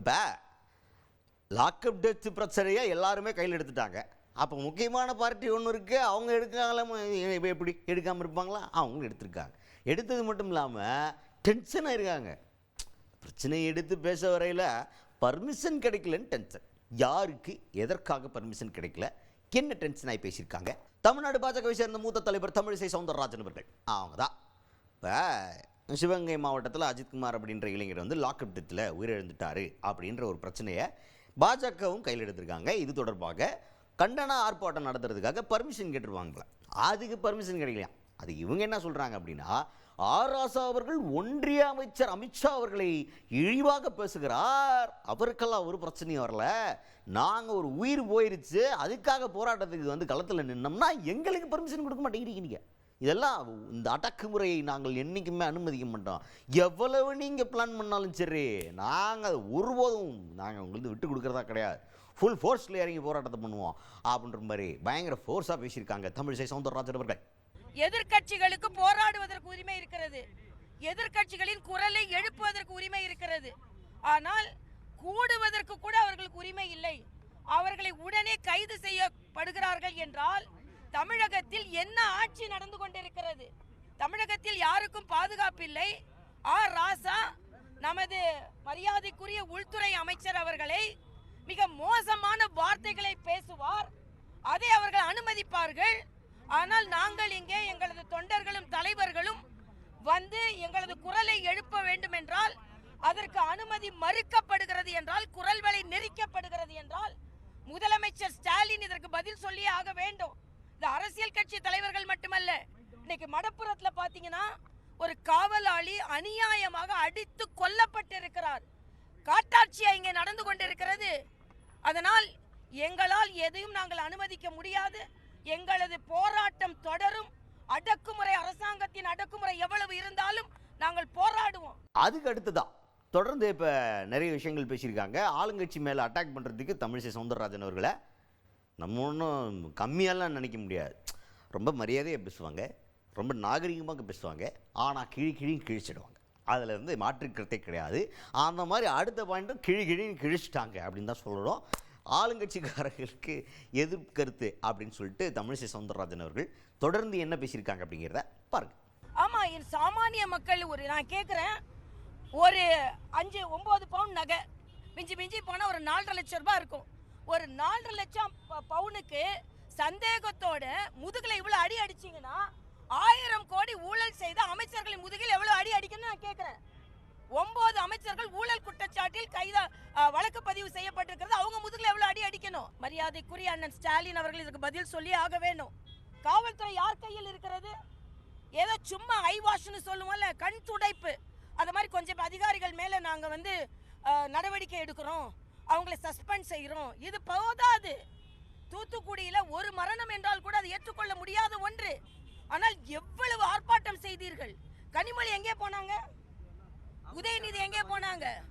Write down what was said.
இப்போ lockup death பிரச்சனையை எல்லாருமே கையில் எடுத்துட்டாங்க. அப்போ முக்கியமான பார்ட்டி ஒன்று இருக்குது, அவங்க எடுக்காங்களா? எப்படி எடுக்காமல் இருப்பாங்களா? அவங்க எடுத்திருக்காங்க. எடுத்தது மட்டும் இல்லாமல் டென்ஷனாக இருக்காங்க. பிரச்சனையை எடுத்து பேச வரையில் பர்மிஷன் கிடைக்கலன்னு டென்ஷன். யாருக்கு எதற்காக பர்மிஷன் கிடைக்கல, என்ன டென்ஷன் ஆகி பேசியிருக்காங்க. தமிழ்நாடு பாஜகவை சேர்ந்த மூத்த தலைவர் தமிழிசை சவுந்தரராஜன் அவர்கள் அவங்க தான். இப்போ சிவகங்கை மாவட்டத்தில் அஜித்குமார் அப்படின்ற இளைஞர் வந்து லாக்அப் டெத்தில் உயிரிழந்துட்டார் அப்படின்ற ஒரு பிரச்சனையை பாஜகவும் கையில் எடுத்திருக்காங்க. இது தொடர்பாக கண்டன ஆர்ப்பாட்டம் நடத்துறதுக்காக பர்மிஷன் கேட்டுருவாங்களே, அதுக்கு பர்மிஷன் கிடைக்கலையா. அது இவங்க என்ன சொல்கிறாங்க அப்படின்னா, ஆராசா அவர்கள் ஒன்றிய அமைச்சர் அமித்ஷா அவர்களை இழிவாக பேசுகிறார், அவருக்கெல்லாம் ஒரு பிரச்சனையும் வரல, நாங்கள் ஒரு உயிர் போயிருச்சு அதுக்காக போராட்டத்துக்கு வந்து களத்தில் நின்னோம்னா எங்களுக்கு பர்மிஷன் கொடுக்க மாட்டேங்கிறீங்க. இதெல்லாம் இந்த அடக்குமுறையை நாங்கள் என்றைக்குமே அனுமதிக்க மாட்டோம். எவ்வளவு நீங்கள் பிளான் பண்ணாலும் சரி, நாங்கள் ஒருபோதும் நாங்கள் உங்களுக்கு விட்டு கொடுக்குறதா கிடையாது, ஃபுல் ஃபோர்ஸில் இறங்கி போராட்டத்தை பண்ணுவோம் அப்படின்ற மாதிரி பயங்கர ஃபோர்ஸாக பேசியிருக்காங்க தமிழிசை சவுந்தரராஜன் அவர்கள். எதிர்க்கட்சிகளுக்கு போராடுவதற்கு உரிமை இருக்கிறது, எதிர்க்கட்சிகளின் குரலை எழுப்புவதற்கு உரிமை இருக்கிறது. ஆனால் கூடுவதற்கு கூட அவர்களுக்கு உரிமை இல்லை. அவர்களை உடனே கைது செய்யப்படுகிறார்கள் என்றால் தமிழகத்தில் என்ன ஆட்சி நடந்து கொண்டிருக்கிறது? தமிழகத்தில் யாருக்கும் பாதுகாப்பு இல்லை. ராசா நமது மரியாதைக்குரிய உள்துறை அமைச்சர் அவர்களை மிக மோசமான வார்த்தைகளை பேசுவார், அதை அவர்கள் அனுமதிப்பார்கள். ஆனால் நாங்கள் இங்கே எங்களது தொண்டர்களும் தலைவர்களும் வந்து எங்களது குரலை எழுப்ப வேண்டும் என்றால் அதற்கு அனுமதி மறுக்கப்படுகிறது என்றால், குரல் வலை நெரிக்கப்படுகிறது என்றால் முதலமைச்சர் ஸ்டாலின் இதற்கு பதில் சொல்லியே ஆக வேண்டும். இந்த அரசியல் கட்சி தலைவர்கள் மட்டுமல்ல, இன்னைக்கு மடப்புறத்தில் பார்த்தீங்கன்னா ஒரு காவலாளி அநியாயமாக அடித்து கொல்லப்பட்டிருக்கிறார். காட்டாட்சியா இங்கே நடந்து கொண்டிருக்கிறது. அதனால் எங்களால் எதையும் நாங்கள் அனுமதிக்க முடியாது. எங்களது போராட்டம் தொடரும். அடக்குமுறை, அரசாங்கத்தின் அடக்குமுறை எவ்வளவு இருந்தாலும் நாங்கள் போராடுவோம். அதுக்கு அடுத்துதான் தொடர்ந்து இப்போ நிறைய விஷயங்கள் பேசியிருக்காங்க. ஆளுங்கட்சி மேலே அட்டாக் பண்ணுறதுக்கு தமிழிசை சவுந்தரராஜன் அவர்களை நம்ம ஒன்றும் கம்மியாலாம் நினைக்க முடியாது. ரொம்ப மரியாதையாக பேசுவாங்க, ரொம்ப நாகரிகமாக பேசுவாங்க, ஆனால் கிழின்னு கிழிச்சிடுவாங்க. அதில் வந்து மாற்றுக்கிறதே கிடையாது. அந்த மாதிரி அடுத்த பாயிண்ட்டும் கிழின்னு கிழிச்சிட்டாங்க அப்படின்னு தான் சொல்லணும். ஆளுங்கட்சிக்காரர்களுக்கு எதிர்ப்பு கருத்து அப்படின்னு சொல்லிட்டு தமிழிசை சவுந்தரராஜன் அவர்கள் தொடர்ந்து என்ன பேசியிருக்காங்க அப்படிங்கிறத பாருங்க. ஆமா, என் சாமானிய மக்கள் நான் கேட்குறேன், ஒரு 5-9 பவுன் நகை மிஞ்சி மிஞ்சி போனால் ஒரு 4.5 லட்சம் ரூபாய் இருக்கும். ஒரு 4.5 லட்சம் பவுனுக்கு சந்தேகத்தோட முதுகில் இவ்வளோ அடி அடிச்சிங்கன்னா 1000 கோடி ஊழல் செய்த அமைச்சர்களின் முதுகில் எவ்வளோ அடி அடிக்கணும்னு நான் கேட்குறேன். 9 அமைச்சர்கள் ஊழல் குற்றச்சாட்டில் வழக்கு பதிவு செய்யப்பட்டிருக்கிறது. அவங்க முதுகில் எவ்வளோ அடி அடிக்கணும்? மரியாதைக்குரிய அண்ணன் ஸ்டாலின் அவர்கள் இதுக்கு பதில் சொல்லி ஆக வேண்டும். காவல்துறை யார் கையில் இருக்கிறது? ஏதோ சும்மா ஐவாஷ்னு சொல்லுவோம்ல, கண் துடைப்பு, அது மாதிரி கொஞ்சம் அதிகாரிகள் மேலே நாங்கள் வந்து நடவடிக்கை எடுக்கிறோம், அவங்களை சஸ்பெண்ட் செய்கிறோம். இது போதாது. தூத்துக்குடியில் ஒரு மரணம் என்றால் கூட அது ஏற்றுக்கொள்ள முடியாத ஒன்று. ஆனால் எவ்வளவு ஆர்ப்பாட்டம் செய்தீர்கள்? கனிமொழி எங்கே போனாங்க? உதயநிதி எங்கே போனாங்க?